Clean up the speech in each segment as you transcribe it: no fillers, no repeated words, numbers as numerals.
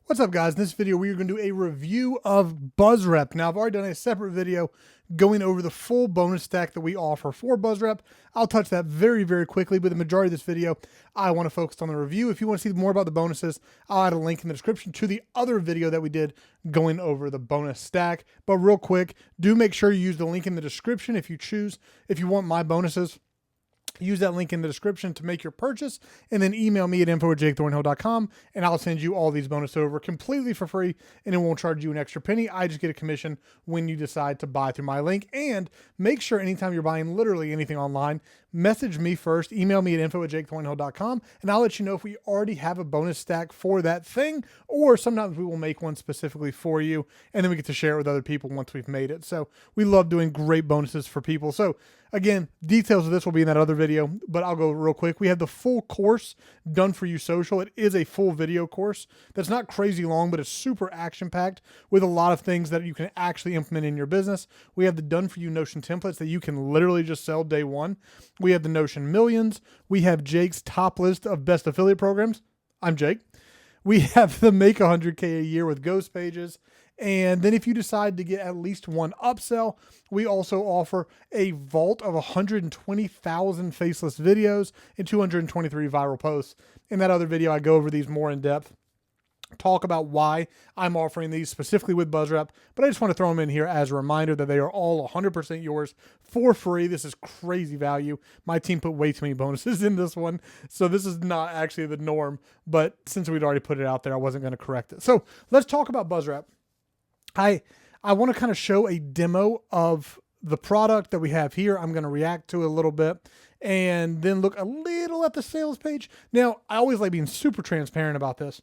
What's up, guys? In this video, we are going to do a review of BuzzRep. Now, I've already done a separate video going over the full bonus stack that we offer for BuzzRep. I'll touch that very, very quickly, but the majority of this video, I want to focus on the review. If you want to see more about the bonuses, I'll add a link in the description to the other video that we did going over the bonus stack. But real quick, do make sure you use the link in the description if you choose. If you want my bonuses, use that link in the description to make your purchase, and then email me at info@jakethornhill.com, and I'll send you all these bonuses over completely for free, and it won't charge you an extra penny. I just get a commission when you decide to buy through my link. And make sure anytime you're buying literally anything online, message me first, email me at info@jakethornhill.com, and I'll let you know if we already have a bonus stack for that thing, or sometimes we will make one specifically for you, and then we get to share it with other people once we've made it. So we love doing great bonuses for people. So again, details of this will be in that other video, but I'll go real quick. We have the full course done for you social. It is a full video course that's not crazy long, but it's super action packed with a lot of things that you can actually implement in your business. We have the done for you Notion templates that you can literally just sell day one. We have the Notion Millions. We have Jake's top list of best affiliate programs. I'm Jake. We have the Make 100K a year with Ghost Pages. And then if you decide to get at least one upsell, we also offer a vault of 120,000 faceless videos and 223 viral posts. In that other video, I go over these more in depth, talk about why I'm offering these specifically with BuzzRep, but I just want to throw them in here as a reminder that they are all 100% yours for free. This is crazy value. My team put way too many bonuses in this one, so this is not actually the norm, but since we'd already put it out there, I wasn't going to correct it. So let's talk about BuzzRep. I want to kind of show a demo of the product that we have here. I'm going to react to it a little bit and then look a little at the sales page. Now, I always like being super transparent about this.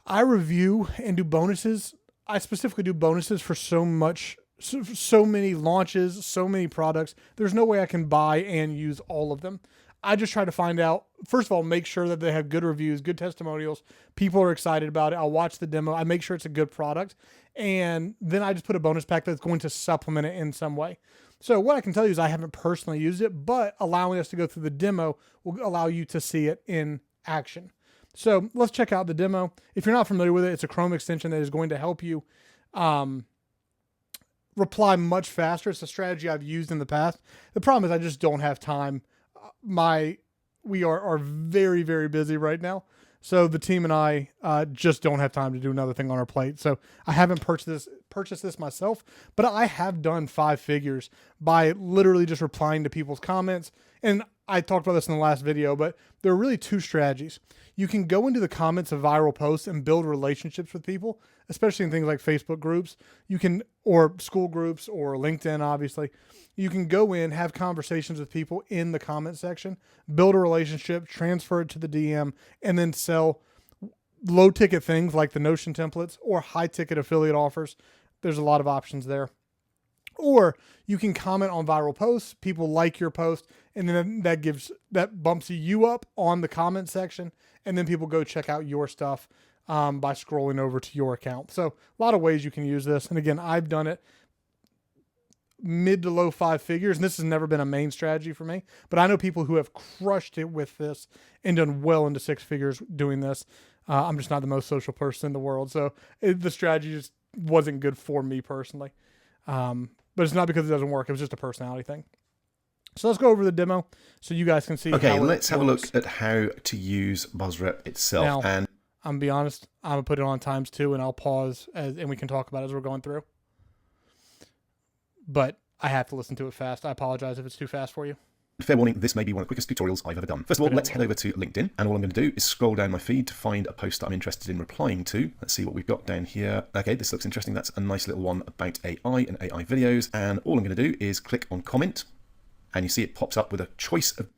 I review and do bonuses. I specifically do bonuses for so many launches, so many products. There's no way I can buy and use all of them. I just try to find out, first of all, make sure that they have good reviews, good testimonials. People are excited about it. I'll watch the demo. I make sure it's a good product. And then I just put a bonus pack that's going to supplement it in some way. So what I can tell you is I haven't personally used it, but allowing us to go through the demo will allow you to see it in action. So let's check out the demo. If you're not familiar with it, it's a Chrome extension that is going to help you reply much faster. It's a strategy I've used in the past. The problem is I just don't have time. We are very, very busy right now. So the team and I just don't have time to do another thing on our plate. So I haven't purchased this myself, but I have done 5 figures by literally just replying to people's comments. And I talked about this in the last video, but there are really 2 strategies. You can go into the comments of viral posts and build relationships with people, especially in things like Facebook groups. You can, or school groups, or LinkedIn, obviously. You can go in, have conversations with people in the comment section, build a relationship, transfer it to the DM, and then sell low ticket things like the Notion templates or high ticket affiliate offers. There's a lot of options there. Or you can comment on viral posts, people like your post, and then that bumps you up on the comment section, and then people go check out your stuff by scrolling over to your account. So a lot of ways you can use this. And again, I've done it mid to low 5 figures, and this has never been a main strategy for me, but I know people who have crushed it with this and done well into 6 figures doing this. I'm just not the most social person in the world, so the strategy just wasn't good for me personally. But it's not because it doesn't work. It was just a personality thing. So let's go over the demo so you guys can see. Okay, let's have a look at how to use BuzzRep itself. Now, and I'm gonna be honest, I'm gonna put it on ×2 and I'll pause and we can talk about it as we're going through. But I have to listen to it fast. I apologize if it's too fast for you. Fair warning, this may be one of the quickest tutorials I've ever done. First of all, let's head over to LinkedIn, and all I'm going to do is scroll down my feed to find a post that I'm interested in replying to. Let's see what we've got down here. Okay, this looks interesting. That's a nice little one about AI and AI videos, and all I'm going to do is click on comment, and you see it pops up with a choice of...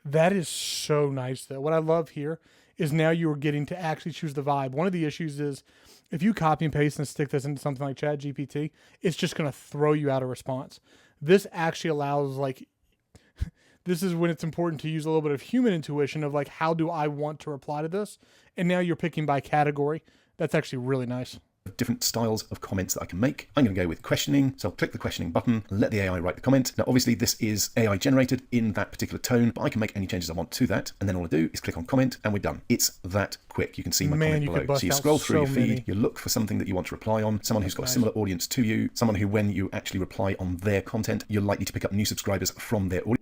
That is so nice, though. What I love here is now you are getting to actually choose the vibe. One of the issues is if you copy and paste and stick this into something like ChatGPT, it's just going to throw you out a response. This actually allows, like, this is when it's important to use a little bit of human intuition of like, how do I want to reply to this? And now you're picking by category. That's actually really nice. different styles of comments that I can make. I'm going to go with questioning. So I'll click the questioning button and let the AI write the comment. Now, obviously this is AI generated in that particular tone, but I can make any changes I want to that. And then all I do is click on comment and we're done. It's that quick. You can see my comment below. So you scroll through your feed, you look for something that you want to reply on, someone who's got a similar audience to you, someone who, when you actually reply on their content, you're likely to pick up new subscribers from their audience.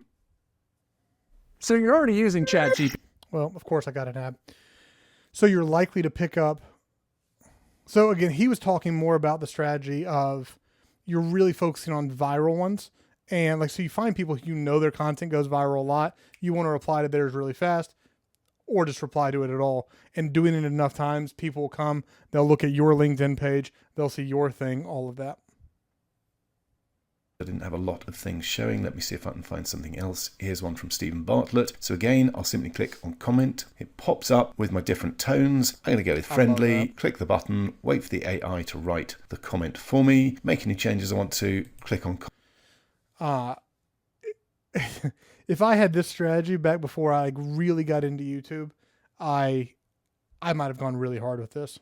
So you're already using ChatGPT. Well, of course I got an ad. So you're likely to pick up. So again, he was talking more about the strategy of you're really focusing on viral ones. And like, so you find people who, you know, their content goes viral a lot. You want to reply to theirs really fast or just reply to it at all. And doing it enough times, people will come, they'll look at your LinkedIn page, they'll see your thing, all of that. I didn't have a lot of things showing. Let me see if I can find something else. Here's one from Stephen Bartlett. So again, I'll simply click on comment. It pops up with my different tones. I'm going to go with friendly, click the button, wait for the AI to write the comment for me, make any changes I want to, click on. If I had this strategy back before I really got into YouTube, I might have gone really hard with this.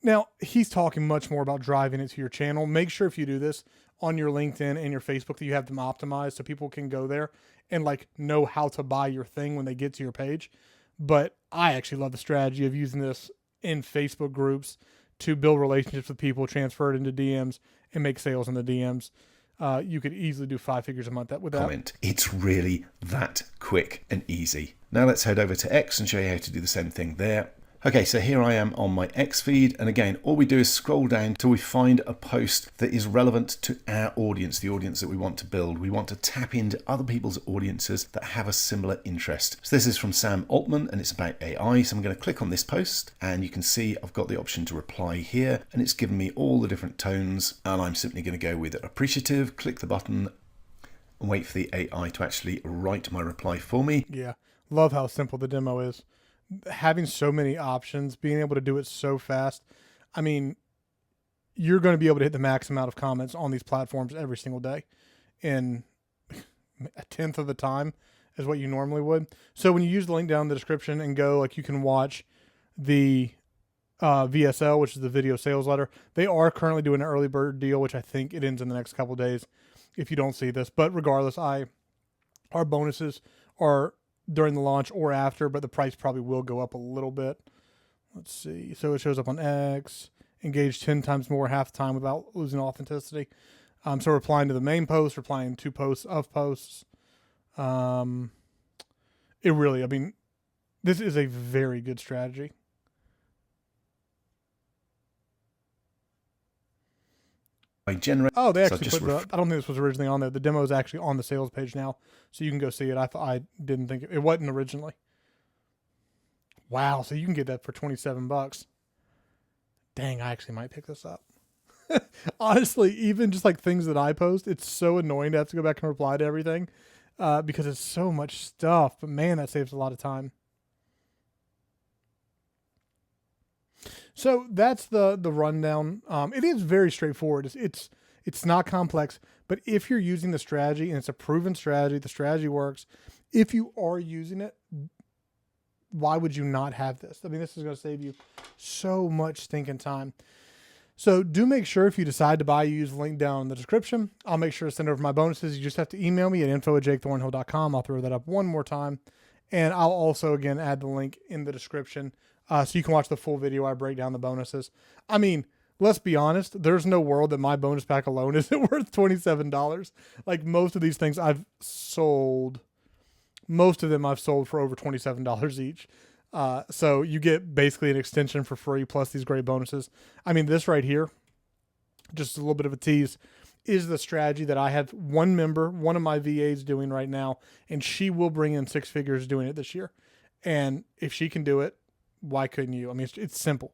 Now, he's talking much more about driving it to your channel. Make sure if you do this on your LinkedIn and your Facebook that you have them optimized so people can go there and like know how to buy your thing when they get to your page. But I actually love the strategy of using this in Facebook groups to build relationships with people, transfer it into DMs, and make sales in the DMs. You could easily do 5 figures a month with that. Comment. It's really that quick and easy. Now let's head over to X and show you how to do the same thing there. Okay, so here I am on my X feed, and again, all we do is scroll down till we find a post that is relevant to our audience, the audience that we want to build. We want to tap into other people's audiences that have a similar interest. So this is from Sam Altman, and it's about AI. So I'm going to click on this post, and you can see I've got the option to reply here, and it's given me all the different tones, and I'm simply going to go with appreciative, click the button, and wait for the AI to actually write my reply for me. Yeah, love how simple the demo is. Having so many options, being able to do it so fast. I mean, you're going to be able to hit the max amount of comments on these platforms every single day in a tenth of the time as what you normally would. So when you use the link down in the description and go, like, you can watch the VSL, which is the video sales letter. They are currently doing an early bird deal, which I think it ends in the next couple of days if you don't see this. But regardless, our bonuses are during the launch or after, but the price probably will go up a little bit. Let's see. So it shows up on X, engage 10 times more half the time without losing authenticity. So replying to the main post, replying to posts of posts. It really, I mean, this is a very good strategy. I generate. Oh, they actually put I don't think this was originally on there. The demo is actually on the sales page now, so you can go see it. I didn't think it wasn't originally. Wow, so you can get that for $27. Dang, I actually might pick this up. Honestly, even just like things that I post, it's so annoying to have to go back and reply to everything because it's so much stuff. But man, that saves a lot of time. So that's the rundown. It is very straightforward. It's not complex, but if you're using the strategy and it's a proven strategy, the strategy works. If you are using it, why would you not have this? I mean, this is going to save you so much stinking time. So do make sure if you decide to buy, you use the link down in the description. I'll make sure to send over my bonuses. You just have to email me at info@jakethornhill.com. I'll throw that up one more time. And I'll also, again, add the link in the description so you can watch the full video. I break down the bonuses. I mean, let's be honest. There's no world that my bonus pack alone isn't worth $27. Like most of these things I've sold, most of them I've sold for over $27 each. So you get basically an extension for free plus these great bonuses. I mean, this right here, just a little bit of a tease, is the strategy that I have one member, one of my VAs doing right now, and she will bring in 6 figures doing it this year. And if she can do it, why couldn't you? I mean, it's simple.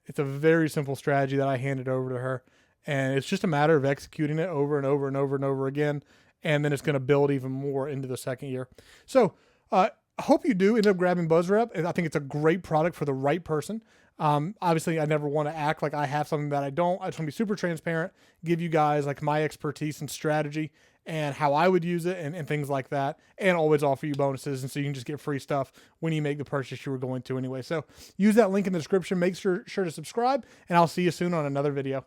It's a very simple strategy that I handed over to her, and it's just a matter of executing it over and over and over and over again, and then it's going to build even more into the second year. So I hope you do end up grabbing BuzzRep, and I think it's a great product for the right person. Obviously, I never want to act like I have something that I don't. I just want to be super transparent, give you guys like my expertise and strategy and how I would use it and things like that, and always offer you bonuses. And so you can just get free stuff when you make the purchase you were going to anyway. So use that link in the description. Make sure to subscribe, and I'll see you soon on another video.